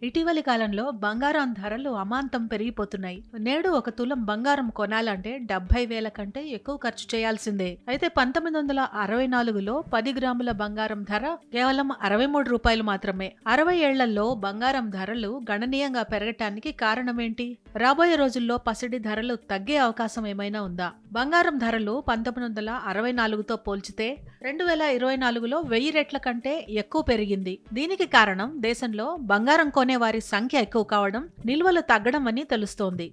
ఇటీవలి కాలంలో బంగారం ధరలు అమాంతం పెరిగిపోతున్నాయి. నేడు ఒక తులం బంగారం కొనాలంటే 70,000 కంటే ఎక్కువ ఖర్చు చేయాల్సిందే. అయితే 1964లో 10 గ్రాముల బంగారం ధర కేవలం రూ. 63 మాత్రమే. 60 ఏళ్లలో బంగారం ధరలు గణనీయంగా పెరగటానికి కారణమేంటి? రాబోయే రోజుల్లో పసిడి ధరలు తగ్గే అవకాశం ఏమైనా ఉందా? బంగారం ధరలు 1964తో పోల్చితే 2024లో 1000 రెట్ల కంటే ఎక్కువ పెరిగింది. దీనికి కారణం దేశంలో బంగారం కొనేవారి సంఖ్య ఎక్కువ కావడం, నిల్వలు తగ్గడం అని తెలుస్తోంది.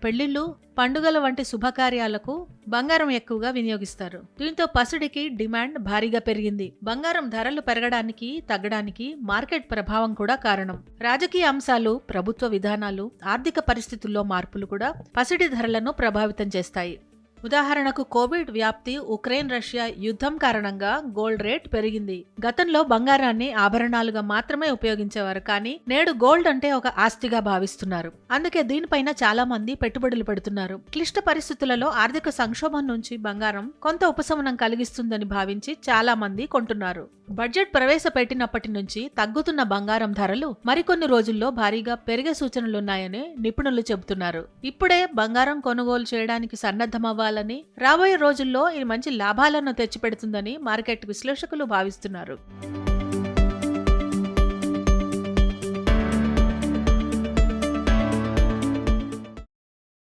పెళ్లిళ్లు, పండుగల వంటి శుభకార్యాలకు బంగారం ఎక్కువగా వినియోగిస్తారు. దీంతో పసిడికి డిమాండ్ భారీగా పెరిగింది. బంగారం ధరలు పెరగడానికి, తగ్గడానికి మార్కెట్ ప్రభావం కూడా కారణం. రాజకీయ అంశాలు, ప్రభుత్వ విధానాలు, ఆర్థిక పరిస్థితుల్లో మార్పులు కూడా పసిడి ధరలను ప్రభావితం చేస్తాయి. ఉదాహరణకు కోవిడ్ వ్యాప్తి, ఉక్రెయిన్ రష్యా యుద్ధం కారణంగా గోల్డ్ రేట్ పెరిగింది. గతంలో బంగారాన్ని ఆభరణాలుగా మాత్రమే ఉపయోగించేవారు, కానీ నేడు గోల్డ్ అంటే ఒక ఆస్తిగా భావిస్తున్నారు. అందుకే దీనిపైన చాలా మంది పెట్టుబడులు పెడుతున్నారు. క్లిష్ట పరిస్థితులలో ఆర్థిక సంక్షోభం నుంచి బంగారం కొంత ఉపశమనం కలిగిస్తుందని భావించి చాలా మంది కొంటున్నారు. బడ్జెట్ ప్రవేశపెట్టినప్పటి నుంచి తగ్గుతున్న బంగారం ధరలు మరికొన్ని రోజుల్లో భారీగా పెరిగే సూచనలున్నాయని నిపుణులు చెబుతున్నారు. ఇప్పుడే బంగారం కొనుగోలు చేయడానికి సన్నద్ధమవ్వాలని, రాబోయే రోజుల్లో ఇది మంచి లాభాలను తెచ్చిపెడుతుందని మార్కెట్ విశ్లేషకులు భావిస్తున్నారు.